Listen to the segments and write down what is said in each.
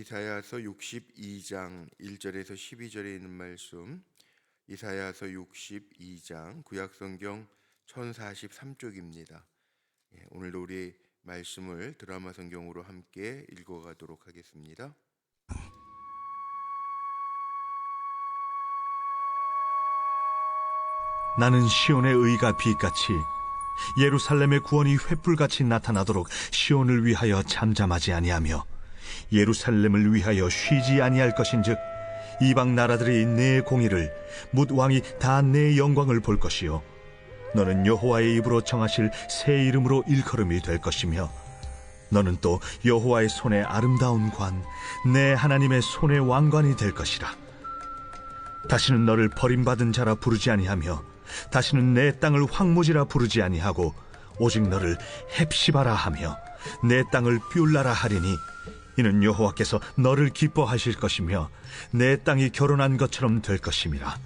이사야서 62장 1절에서 12절에 있는 말씀, 이사야서 62장 구약성경 1043쪽입니다. 오늘도 우리 말씀을 드라마 성경으로 함께 읽어가도록 하겠습니다. 나는 시온의 의가 빛같이 예루살렘의 구원이 횃불같이 나타나도록 시온을 위하여 잠잠하지 아니하며 예루살렘을 위하여 쉬지 아니할 것인즉 이방 나라들이 내 공의를 뭇 왕이 다 내 영광을 볼 것이요 너는 여호와의 입으로 정하실 새 이름으로 일컬음이 될 것이며 너는 또 여호와의 손의 아름다운 관 내 하나님의 손의 왕관이 될 것이라. 다시는 너를 버림받은 자라 부르지 아니하며 다시는 내 땅을 황무지라 부르지 아니하고 오직 너를 헵시바라 하며 내 땅을 뷸라라 하리니 이는 여호와께서 너를 기뻐하실 것이며 내 땅이 결혼한 것처럼 될 것임이라.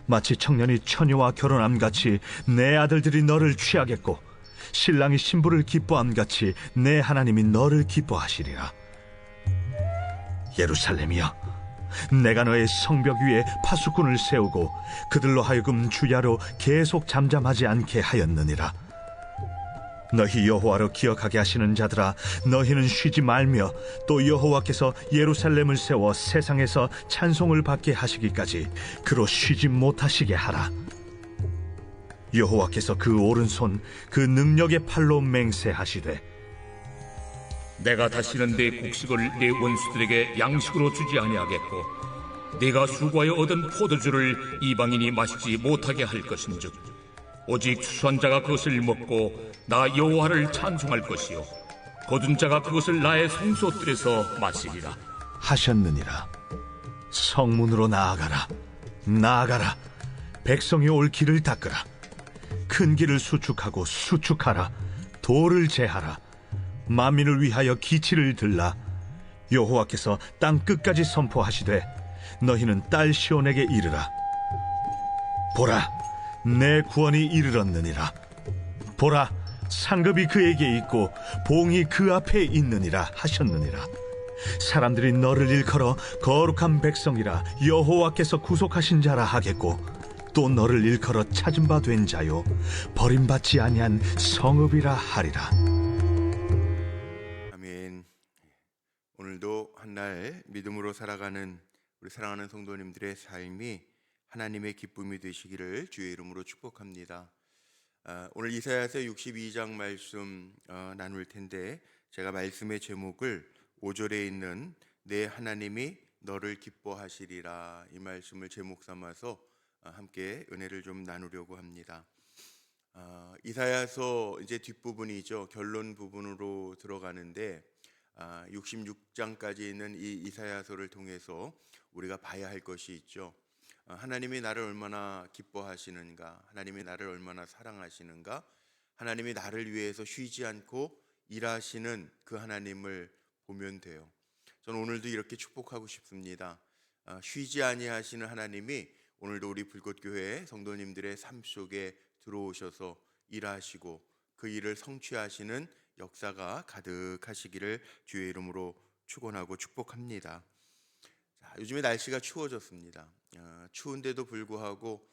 마치 청년이 처녀와 결혼함같이 내 아들들이 너를 취하겠고 신랑이 신부를 기뻐함같이 내 하나님이 너를 기뻐하시리라. 예루살렘이여, 내가 너의 성벽 위에 파수꾼을 세우고 그들로 하여금 주야로 계속 잠잠하지 않게 하였느니라. 너희 여호와로 기억하게 하시는 자들아, 너희는 쉬지 말며 또 여호와께서 예루살렘을 세워 세상에서 찬송을 받게 하시기까지 그로 쉬지 못하시게 하라. 여호와께서 그 오른손 그 능력의 팔로 맹세하시되 내가 다시는 내 곡식을 내 원수들에게 양식으로 주지 아니하겠고 네가 수고하여 얻은 포도주를 이방인이 마시지 못하게 할 것인즉 오직 추수한 자가 그것을 먹고 나 여호와를 찬송할 것이요 거둔 자가 그것을 나의 성소뜰에서 마시리라 하셨느니라. 성문으로 나아가라. 나아가라. 백성이 올 길을 닦으라. 큰 길을 수축하고 수축하라. 돌을 제하라. 만민을 위하여 기치를 들라. 여호와께서 땅 끝까지 선포하시되 너희는 딸 시온에게 이르라. 보라, 내 구원이 이르렀느니라. 보라, 상급이 그에게 있고 봉이 그 앞에 있느니라 하셨느니라. 사람들이 너를 일컬어 거룩한 백성이라 여호와께서 구속하신 자라 하겠고 또 너를 일컬어 찾은 바 된 자요 버림받지 아니한 성읍이라 하리라. 아멘. 오늘도 한날 믿음으로 살아가는 우리 사랑하는 성도님들의 삶이 하나님의 기쁨이 되시기를 주의 이름으로 축복합니다. 오늘 이사야서 62장 말씀 나눌 텐데 제가 말씀의 제목을 5절에 있는 내 하나님이 너를 기뻐하시리라 이 말씀을 제목 삼아서 함께 은혜를 좀 나누려고 합니다. 이사야서 이제 뒷부분이죠. 결론 부분으로 들어가는데 66장까지 있는 이 이사야서를 통해서 우리가 봐야 할 것이 있죠. 하나님이 나를 얼마나 기뻐하시는가, 하나님이 나를 얼마나 사랑하시는가, 하나님이 나를 위해서 쉬지 않고 일하시는 그 하나님을 보면 돼요. 저는 오늘도 이렇게 축복하고 싶습니다. 쉬지 아니하시는 하나님이 오늘도 우리 불꽃교회 성도님들의 삶 속에 들어오셔서 일하시고 그 일을 성취하시는 역사가 가득하시기를 주의 이름으로 축원하고 축복합니다. 자, 요즘에 날씨가 추워졌습니다. 추운데도 불구하고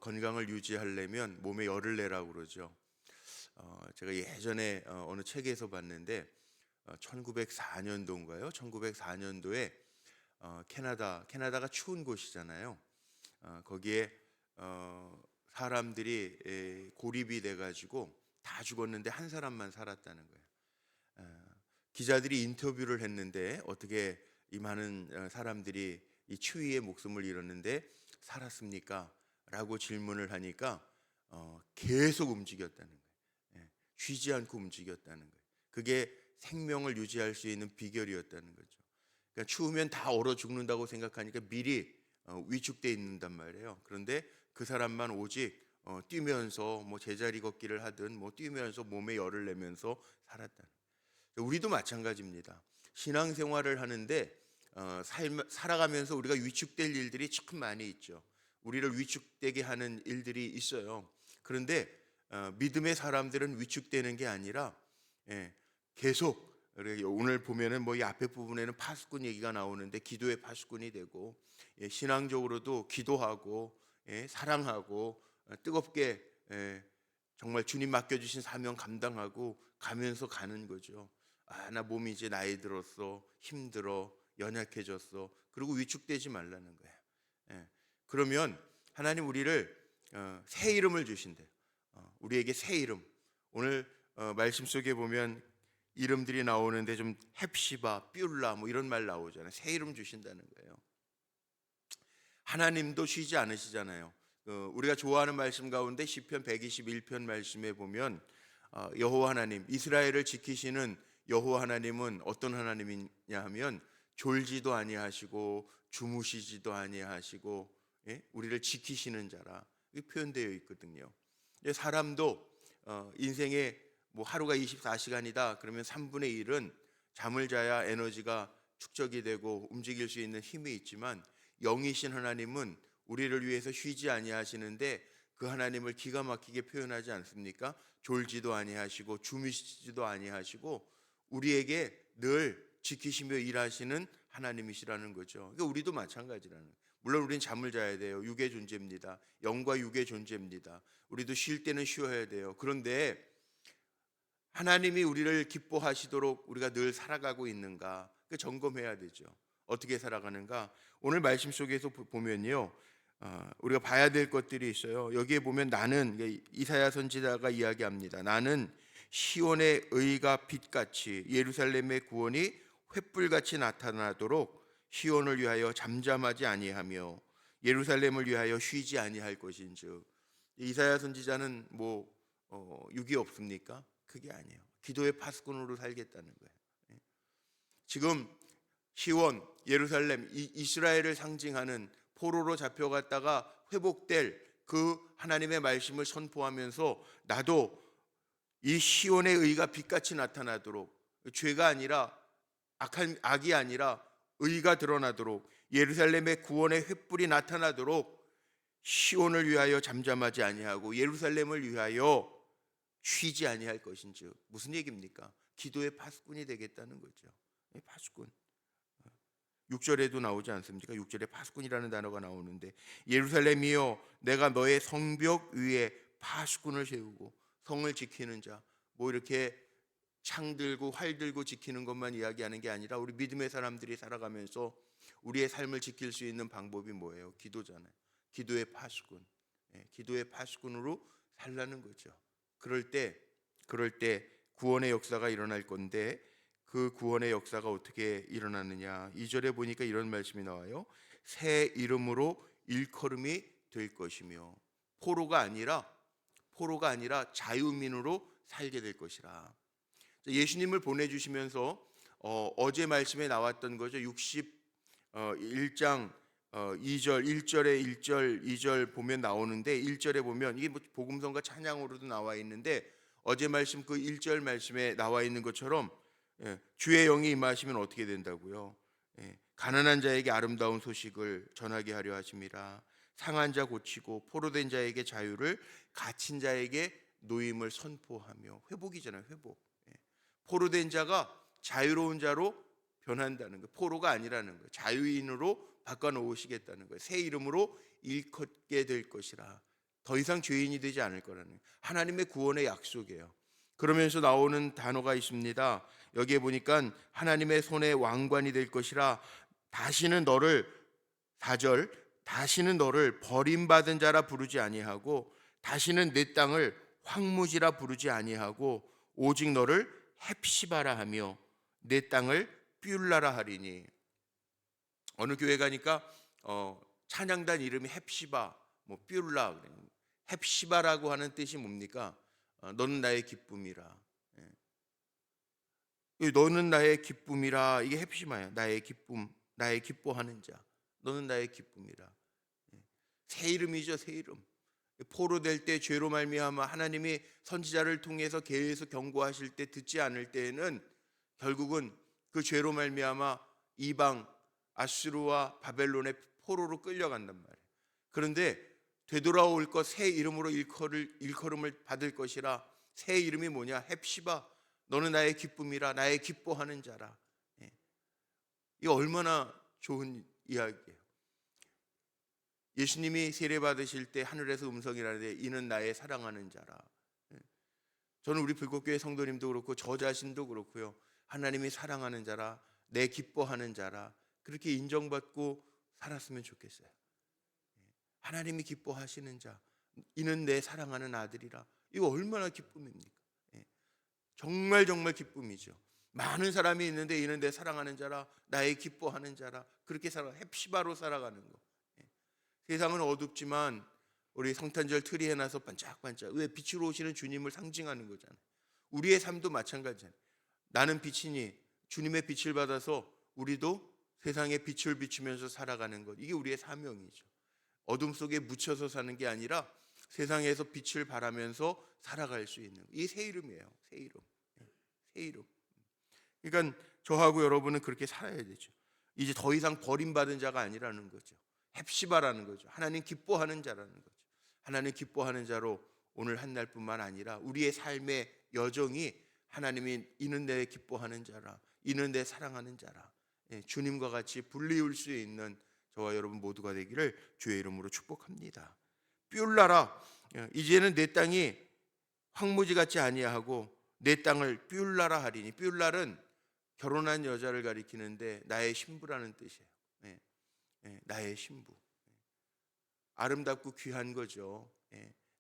건강을 유지하려면 몸에 열을 내라고 그러죠. 제가 예전에 어느 책에서 봤는데 1904년도인가요? 1904년도에 캐나다가 추운 곳이잖아요. 거기에 사람들이 고립이 돼가지고 다 죽었는데 한 사람만 살았다는 거예요. 기자들이 인터뷰를 했는데 어떻게 이 많은 사람들이 이 추위에 목숨을 잃었는데 살았습니까? 라고 질문을 하니까 계속 움직였다는 거예요. 쉬지 않고 움직였다는 거예요. 그게 생명을 유지할 수 있는 비결이었다는 거죠. 그러니까 추우면 다 얼어 죽는다고 생각하니까 미리 위축돼 있는단 말이에요. 그런데 그 사람만 오직 뛰면서 뭐 제자리 걷기를 하든 뭐 뛰면서 몸에 열을 내면서 살았다. 우리도 마찬가지입니다. 신앙생활을 하는데 살아가면서 우리가 위축될 일들이 참 많이 있죠. 우리를 위축되게 하는 일들이 있어요. 그런데 믿음의 사람들은 위축되는 게 아니라 계속 오늘 보면은 뭐 이 앞에 부분에는 파수꾼 얘기가 나오는데 기도의 파수꾼이 되고, 신앙적으로도 기도하고, 사랑하고, 뜨겁게, 정말 주님 맡겨주신 사명 감당하고 가면서 가는 거죠. 나 몸이 이제 나이 들었어, 힘들어, 연약해졌어. 그리고 위축되지 말라는 거예요. 그러면 하나님 우리를 새 이름을 주신대요. 우리에게 새 이름. 오늘 말씀 속에 보면 이름들이 나오는데 좀 헵시바, 뷸라 뭐 이런 말 나오잖아요. 새 이름 주신다는 거예요. 하나님도 쉬지 않으시잖아요. 우리가 좋아하는 말씀 가운데 시편 121편 말씀에 보면 여호와 하나님, 이스라엘을 지키시는 여호와 하나님은 어떤 하나님이냐 하면 졸지도 아니하시고 주무시지도 아니하시고, 우리를 지키시는 자라 이렇게 표현되어 있거든요. 사람도 인생에 뭐 하루가 24시간이다 그러면 3분의 1은 잠을 자야 에너지가 축적이 되고 움직일 수 있는 힘이 있지만, 영이신 하나님은 우리를 위해서 쉬지 아니하시는데 그 하나님을 기가 막히게 표현하지 않습니까? 졸지도 아니하시고 주무시지도 아니하시고 우리에게 늘 지키시며 일하시는 하나님이시라는 거죠. 그러니까 우리도 마찬가지라는 거예요. 물론 우리는 잠을 자야 돼요. 육의 존재입니다. 영과 육의 존재입니다. 우리도 쉴 때는 쉬어야 돼요. 그런데 하나님이 우리를 기뻐하시도록 우리가 늘 살아가고 있는가, 그 점검해야 되죠. 어떻게 살아가는가? 오늘 말씀 속에서 보면요, 우리가 봐야 될 것들이 있어요. 여기에 보면 나는, 이사야 선지자가 이야기합니다. 나는 시온의 의가 빛같이 예루살렘의 구원이 횃불같이 나타나도록 시온을 위하여 잠잠하지 아니하며 예루살렘을 위하여 쉬지 아니할 것인즉. 이사야 선지자는 뭐 육이 없습니까? 그게 아니에요. 기도의 파수꾼으로 살겠다는 거예요. 지금 시온, 예루살렘, 이스라엘을 상징하는 포로로 잡혀갔다가 회복될 그 하나님의 말씀을 선포하면서 나도 이 시온의 의가 빛같이 나타나도록, 죄가 아니라 악이 아니라 의가 드러나도록, 예루살렘의 구원의 횃불이 나타나도록 시온을 위하여 잠잠하지 아니하고 예루살렘을 위하여 쉬지 아니할 것인즉. 무슨 얘기입니까? 기도의 파수꾼이 되겠다는 거죠. 파수꾼. 6절에도 나오지 않습니까? 6절에 파수꾼이라는 단어가 나오는데, 예루살렘이여 내가 너의 성벽 위에 파수꾼을 세우고, 성을 지키는 자, 뭐 이렇게 창 들고 활 들고 지키는 것만 이야기하는 게 아니라 우리 믿음의 사람들이 살아가면서 우리의 삶을 지킬 수 있는 방법이 뭐예요? 기도잖아요. 기도의 파수꾼. 기도의 파수꾼으로 살라는 거죠. 그럴 때 구원의 역사가 일어날 건데, 그 구원의 역사가 어떻게 일어나느냐? 2절에 보니까 이런 말씀이 나와요. 새 이름으로 일컬음이 될 것이며, 포로가 아니라 자유민으로 살게 될 것이라. 예수님을 보내주시면서 어제 말씀에 나왔던 거죠. 61장 2절, 1절에 1절, 2절 보면 나오는데, 1절에 보면 이게 뭐 복음성과 찬양으로도 나와 있는데, 어제 말씀 그 1절 말씀에 나와 있는 것처럼 주의 영이 임하시면 어떻게 된다고요? 가난한 자에게 아름다운 소식을 전하게 하려 하심이라. 상한 자 고치고 포로된 자에게 자유를, 갇힌 자에게 노임을 선포하며. 회복이잖아요. 회복. 포로된 자가 자유로운 자로 변한다는 거예요. 포로가 아니라는 거예요. 자유인으로 바꿔놓으시겠다는 거예요. 새 이름으로 일컫게 될 것이라. 더 이상 죄인이 되지 않을 거라는 거예요. 하나님의 구원의 약속이에요. 그러면서 나오는 단어가 있습니다. 여기에 보니까 하나님의 손에 왕관이 될 것이라. 다시는 너를, 4절, 다시는 너를 버림받은 자라 부르지 아니하고 다시는 내 땅을 황무지라 부르지 아니하고 오직 너를 헵시바라 하며 내 땅을 뷸라라 하리니. 어느 교회 가니까 찬양단 이름이 헵시바, 뭐 뷸라. 헵시바라고 하는 뜻이 뭡니까? 너는 나의 기쁨이라. 너는 나의 기쁨이라. 이게 헵시바야. 나의 기쁨, 나의 기뻐하는 자. 너는 나의 기쁨이라. 새 이름이죠. 새 이름. 포로될 때 죄로 말미암아 하나님이 선지자를 통해서 계속 경고하실 때 듣지 않을 때에는 결국은 그 죄로 말미암아 이방 아수르와 바벨론의 포로로 끌려간단 말이에요. 그런데 되돌아올 것, 새 이름으로 일컬음을 받을 것이라. 새 이름이 뭐냐? 헵시바. 너는 나의 기쁨이라, 나의 기뻐하는 자라. 예. 이 얼마나 좋은 이야기예요. 예수님이 세례 받으실 때 하늘에서 음성이 나는데 이는 나의 사랑하는 자라. 예. 저는 우리 불꽃교회 성도님도 그렇고 저 자신도 그렇고요. 하나님이 사랑하는 자라, 내 기뻐하는 자라, 그렇게 인정받고 살았으면 좋겠어요. 하나님이 기뻐하시는 자, 이는 내 사랑하는 아들이라. 이거 얼마나 기쁨입니까? 정말 정말 기쁨이죠. 많은 사람이 있는데 이는 내 사랑하는 자라, 나의 기뻐하는 자라, 그렇게 살아 헵시바로 살아가는 거. 세상은 어둡지만 우리 성탄절 트리 해놔서 반짝반짝, 왜 빛으로 오시는 주님을 상징하는 거잖아요. 우리의 삶도 마찬가지잖아요. 나는 빛이니 주님의 빛을 받아서 우리도 세상에 빛을 비추면서 살아가는 것, 이게 우리의 사명이죠. 어둠 속에 묻혀서 사는 게 아니라 세상에서 빛을 발하면서 살아갈 수 있는, 이 새 이름이에요. 새 이름. 새 이름. 그러니까 저하고 여러분은 그렇게 살아야 되죠. 이제 더 이상 버림받은 자가 아니라는 거죠. 헵시바라는 거죠. 하나님 기뻐하는 자라는 거죠. 하나님 기뻐하는 자로 오늘 한 날뿐만 아니라 우리의 삶의 여정이 하나님이 이는 내 기뻐하는 자라, 이는 내 사랑하는 자라, 주님과 같이 불리울 수 있는 저와 여러분 모두가 되기를 주의 이름으로 축복합니다. 삐울라라, 이제는 내 땅이 황무지 같지 아니하고 내 땅을 삐울라라 하리니, 삐울랄은 결혼한 여자를 가리키는데 나의 신부라는 뜻이에요. 나의 신부, 아름답고 귀한 거죠.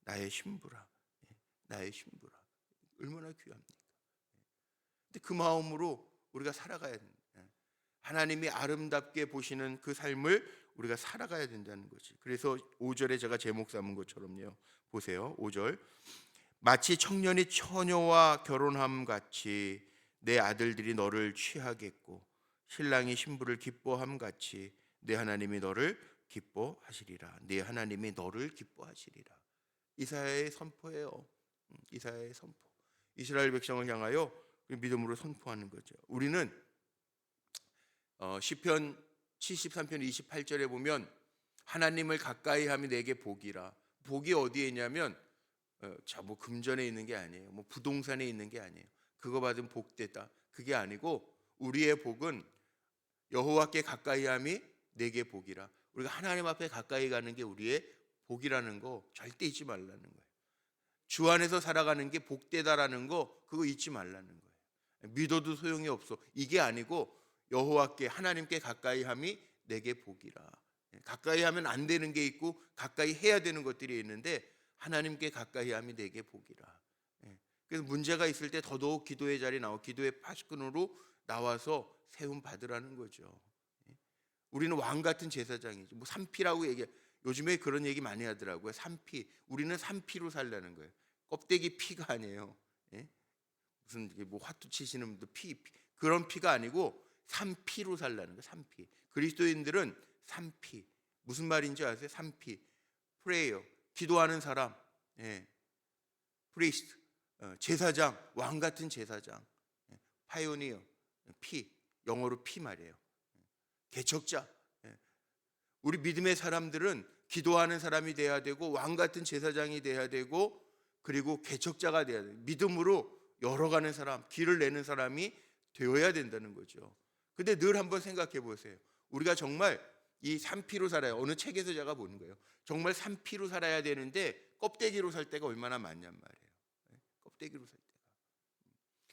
나의 신부라, 나의 신부라, 얼마나 귀합니까? 근데 그 마음으로 우리가 살아가야 됩니다. 하나님이 아름답게 보시는 그 삶을 우리가 살아가야 된다는 거지. 그래서 5절에 제가 제목 삼은 것처럼요, 보세요. 5절, 마치 청년이 처녀와 결혼함 같이 내 아들들이 너를 취하겠고 신랑이 신부를 기뻐함 같이 내 하나님이 너를 기뻐하시리라. 내 하나님이 너를 기뻐하시리라. 이사야의 선포예요. 이사야의 선포. 이스라엘 백성을 향하여 믿음으로 선포하는 거죠. 우리는 시편 73편 28절에 보면 하나님을 가까이 하면 내게 복이라. 복이 어디에 있냐면 뭐 금전에 있는 게 아니에요. 뭐 부동산에 있는 게 아니에요. 그거 받으면 복되다, 그게 아니고 우리의 복은 여호와께 가까이 함이 내게 복이라. 우리가 하나님 앞에 가까이 가는 게 우리의 복이라는 거 절대 잊지 말라는 거예요. 주 안에서 살아가는 게 복되다라는 거, 그거 잊지 말라는 거예요. 믿어도 소용이 없어, 이게 아니고 여호와께, 하나님께 가까이 함이 내게 복이라. 가까이 하면 안 되는 게 있고 가까이 해야 되는 것들이 있는데 하나님께 가까이 함이 내게 복이라. 그래서 문제가 있을 때 더더욱 기도의 자리에 나와 기도의 파수꾼으로 나와서 세움 받으라는 거죠. 우리는 왕 같은 제사장이죠. 뭐 산피라고 얘기, 요즘에 그런 얘기 많이 하더라고요. 산피. 우리는 산피로 살라는 거예요. 껍데기 피가 아니에요. 무슨 뭐 화투 치시는 분도 피, 그런 피가 아니고 산피로 살라는 거예요. 산피. 그리스도인들은 산피. 무슨 말인지 아세요? 산피. 프레이어. 기도하는 사람. 프리스트. 제사장. 왕 같은 제사장. 파이오니어. 피. 영어로 피 말이에요. 개척자. 우리 믿음의 사람들은 기도하는 사람이 돼야 되고 왕 같은 제사장이 돼야 되고 그리고 개척자가 돼야 돼요. 믿음으로 열어가는 사람, 길을 내는 사람이 되어야 된다는 거죠. 근데 늘 한번 생각해 보세요. 우리가 정말 이 산피로 살아요. 어느 책에서 제가 보는 거예요. 정말 산피로 살아야 되는데 껍데기로 살 때가 얼마나 많냔 말이에요. 껍데기로 살 때가.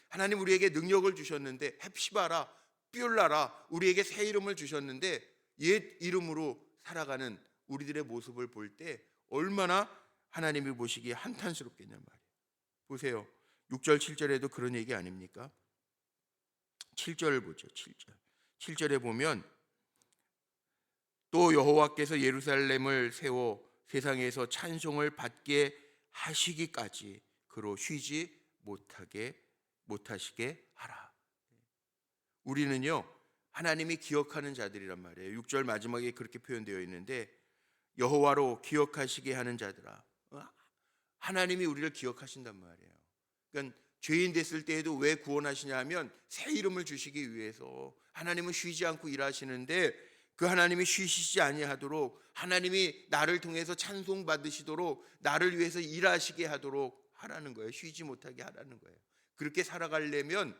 하나님 우리에게 능력을 주셨는데 헵시바라, 삐울라라, 우리에게 새 이름을 주셨는데 옛 이름으로 살아가는 우리들의 모습을 볼 때 얼마나 하나님이 보시기에 한탄스럽겠냐 말이에요. 보세요. 6절 7절에도 그런 얘기 아닙니까? 7절을 보죠. 7절에 보면 또 여호와께서 예루살렘을 세워 세상에서 찬송을 받게 하시기까지 그로 쉬지 못하시게 하라. 우리는요, 하나님이 기억하는 자들이란 말이에요. 6절 마지막에 그렇게 표현되어 있는데 여호와로 기억하시게 하는 자들아. 하나님이 우리를 기억하신단 말이에요. 그러니까 죄인 됐을 때에도 왜 구원하시냐 하면 새 이름을 주시기 위해서. 하나님은 쉬지 않고 일하시는데 그 하나님이 쉬시지 아니하도록, 하나님이 나를 통해서 찬송 받으시도록 나를 위해서 일하시게 하도록 하라는 거예요. 쉬지 못하게 하라는 거예요. 그렇게 살아가려면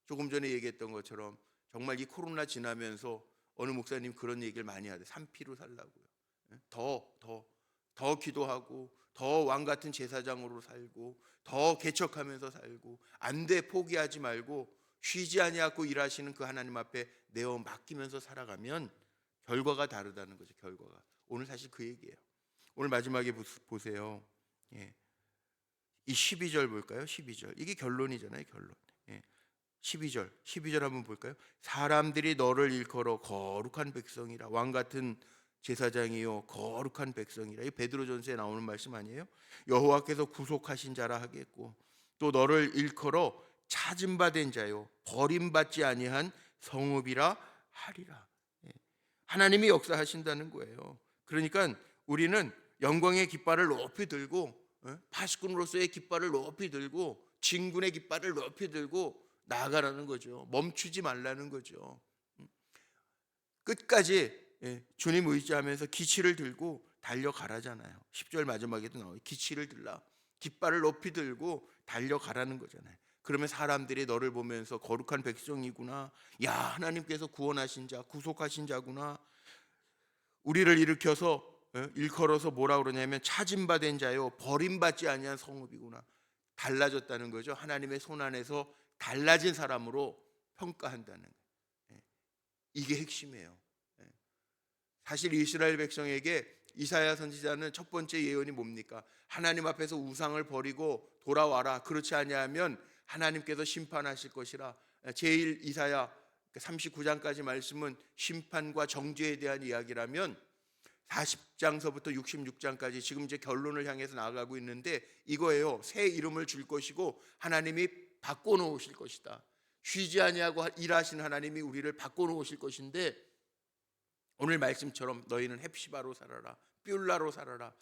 조금 전에 얘기했던 것처럼 정말 이 코로나 지나면서 어느 목사님 그런 얘기를 많이 하대. 3P로 살라고요. 더 기도하고 더 왕 같은 제사장으로 살고 더 개척하면서 살고 안 돼 포기하지 말고 쉬지 아니하고 일하시는 그 하나님 앞에 내어 맡기면서 살아가면 결과가 다르다는 거죠. 결과가. 오늘 사실 그 얘기예요. 오늘 마지막에 보세요. 예. 이 12절 볼까요? 12절. 이게 결론이잖아요. 결론. 예. 12절 한번 볼까요? 사람들이 너를 일컬어 거룩한 백성이라, 왕 같은 제사장이요 거룩한 백성이라. 이 베드로전서에 나오는 말씀 아니에요? 여호와께서 구속하신 자라 하겠고, 또 너를 일컬어 찾음받은 자요 버림받지 아니한 성읍이라 하리라. 예. 하나님이 역사하신다는 거예요. 그러니까 우리는 영광의 깃발을 높이 들고, 파수꾼으로서의 깃발을 높이 들고, 진군의 깃발을 높이 들고 나아가라는 거죠. 멈추지 말라는 거죠. 끝까지 주님 의지하면서 기치를 들고 달려가라잖아요. 10절 마지막에도 나와요. 기치를 들라. 깃발을 높이 들고 달려가라는 거잖아요. 그러면 사람들이 너를 보면서 거룩한 백성이구나, 야 하나님께서 구원하신 자, 구속하신 자구나, 우리를 일컬어서 뭐라 그러냐면 찾음받은 자요 버림받지 아니한 성읍이구나. 달라졌다는 거죠. 하나님의 손 안에서 달라진 사람으로 평가한다는 거예요. 이게 핵심이에요. 사실 이스라엘 백성에게 이사야 선지자는 첫 번째 예언이 뭡니까? 하나님 앞에서 우상을 버리고 돌아와라. 그렇지 아니하면 하나님께서 심판하실 것이라. 제1 이사야 39장까지 말씀은 심판과 정죄에 대한 이야기라면 40장서부터 66장까지 지금 이제 결론을 향해서 나아가고 있는데 이거예요. 새 이름을 줄 것이고 하나님이 바꿔놓으실 것이다. 쉬지 아니하고 일하시는 하나님이 우리를 바꿔놓으실 것인데, 오늘 말씀처럼 너희는 헵시바로 살아라, 뷸라로 살아라,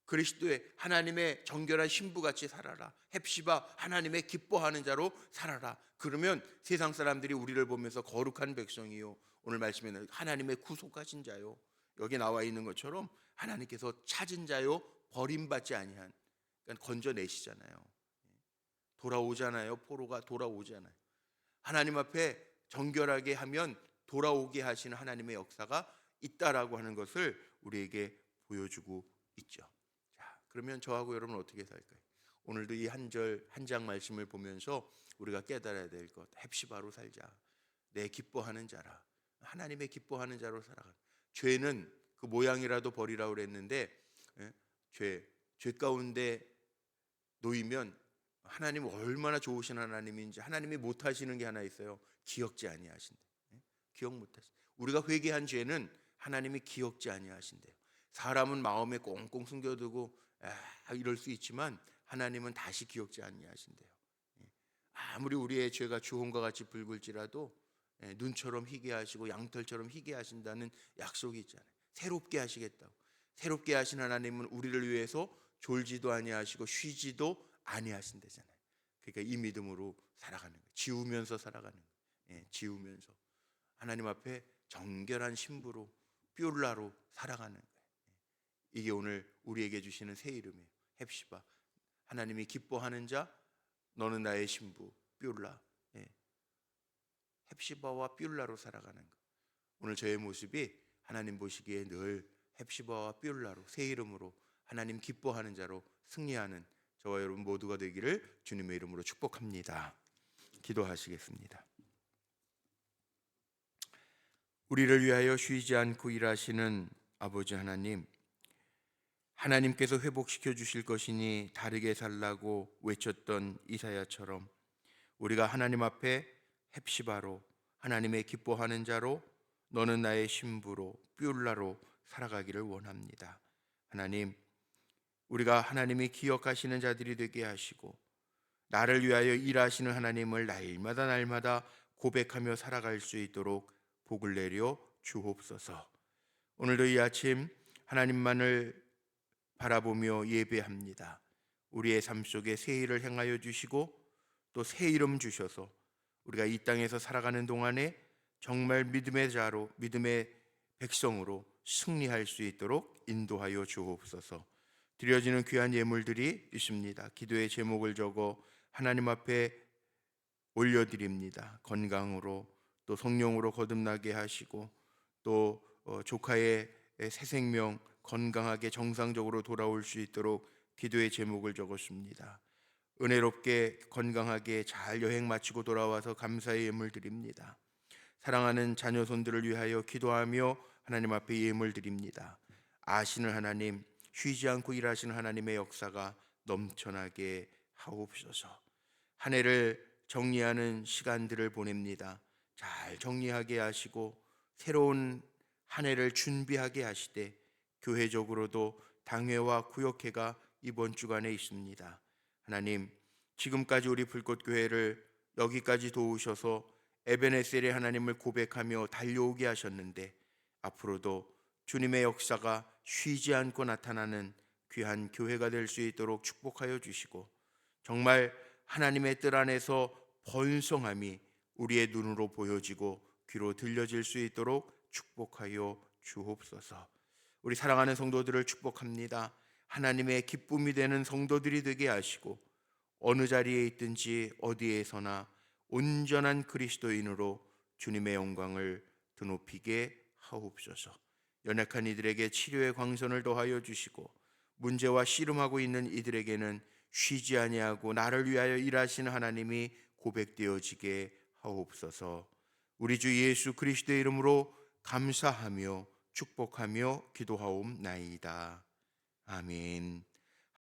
그리스도의 하나님의 정결한 신부같이 살아라, 헵시바 하나님의 기뻐하는 자로 살아라. 그러면 세상 사람들이 우리를 보면서 거룩한 백성이요, 오늘 말씀에는 하나님의 구속하신 자요, 여기 나와 있는 것처럼 하나님께서 찾은 자요 버림받지 아니한, 그러니까 건져내시잖아요. 돌아오잖아요. 포로가 돌아오잖아요. 하나님 앞에 정결하게 하면 돌아오게 하시는 하나님의 역사가 있다라고 하는 것을 우리에게 보여주고 있죠. 자, 그러면 저하고 여러분 어떻게 살까요? 오늘도 이 한 장 말씀을 보면서 우리가 깨달아야 될 것, 헵시바로 살자. 내 기뻐하는 자라, 하나님의 기뻐하는 자로 살아가. 죄는 그 모양이라도 버리라고 그랬는데, 죄 가운데 놓이면 하나님 얼마나 좋으신 하나님인지, 하나님이 못하시는 게 하나 있어요. 기억지 아니하신대. 기억 못하시. 우리가 회개한 죄는 하나님이 기억지 아니하신대요. 사람은 마음에 꽁꽁 숨겨두고 이럴 수 있지만 하나님은 다시 기억지 아니하신대요. 아무리 우리의 죄가 주홍과 같이 붉을지라도 눈처럼 희게 하시고 양털처럼 희게 하신다는 약속이 있잖아요. 새롭게 하시겠다고. 새롭게 하신 하나님은 우리를 위해서 졸지도 아니하시고 쉬지도 아니하신다잖아요. 그러니까 이 믿음으로 살아가는 거예요. 지우면서 살아가는 거예요. 지우면서 하나님 앞에 정결한 신부로, 뷸라로 살아가는 거예요. 이게 오늘 우리에게 주시는 새 이름이에요. 헵시바, 하나님이 기뻐하는 자, 너는 나의 신부, 뷸라. 헵시바와 뷸라로 살아가는 것. 오늘 저의 모습이 하나님 보시기에 늘 헵시바와 뷸라로, 새 이름으로 하나님 기뻐하는 자로 승리하는 저와 여러분 모두가 되기를 주님의 이름으로 축복합니다. 기도하시겠습니다. 우리를 위하여 쉬지 않고 일하시는 아버지 하나님, 하나님께서 회복시켜 주실 것이니 다르게 살라고 외쳤던 이사야처럼 우리가 하나님 앞에 헵시바로, 하나님의 기뻐하는 자로, 너는 나의 신부로, 뷸라로 살아가기를 원합니다. 하나님, 우리가 하나님이 기억하시는 자들이 되게 하시고 나를 위하여 일하시는 하나님을 날마다 고백하며 살아갈 수 있도록 복을 내려 주옵소서. 오늘도 이 아침 하나님만을 바라보며 예배합니다. 우리의 삶 속에 새 일을 행하여 주시고 또 새 이름 주셔서 우리가 이 땅에서 살아가는 동안에 정말 믿음의 자로, 믿음의 백성으로 승리할 수 있도록 인도하여 주옵소서. 드려지는 귀한 예물들이 있습니다. 기도의 제목을 적어 하나님 앞에 올려드립니다. 건강으로 또 성령으로 거듭나게 하시고 또 조카의 새 생명 건강하게 정상적으로 돌아올 수 있도록 기도의 제목을 적었습니다. 은혜롭게 건강하게 잘 여행 마치고 돌아와서 감사의 예물 드립니다. 사랑하는 자녀손들을 위하여 기도하며 하나님 앞에 예물 드립니다. 아시는 하나님, 쉬지 않고 일하시는 하나님의 역사가 넘쳐나게 하옵소서. 한 해를 정리하는 시간들을 보냅니다. 잘 정리하게 하시고 새로운 한 해를 준비하게 하시되 교회적으로도 당회와 구역회가 이번 주간에 있습니다. 하나님, 지금까지 우리 불꽃교회를 여기까지 도우셔서 에베네셀의 하나님을 고백하며 달려오게 하셨는데 앞으로도 주님의 역사가 쉬지 않고 나타나는 귀한 교회가 될 수 있도록 축복하여 주시고 정말 하나님의 뜻 안에서 번성함이 우리의 눈으로 보여지고 귀로 들려질 수 있도록 축복하여 주옵소서. 우리 사랑하는 성도들을 축복합니다. 하나님의 기쁨이 되는 성도들이 되게 하시고 어느 자리에 있든지 어디에서나 온전한 그리스도인으로 주님의 영광을 드높이게 하옵소서. 연약한 이들에게 치료의 광선을 더하여 주시고 문제와 씨름하고 있는 이들에게는 쉬지 아니하고 나를 위하여 일하시는 하나님이 고백되어지게 하옵소서. 우리 주 예수 그리스도의 이름으로 감사하며 축복하며 기도하옵나이다. 아멘.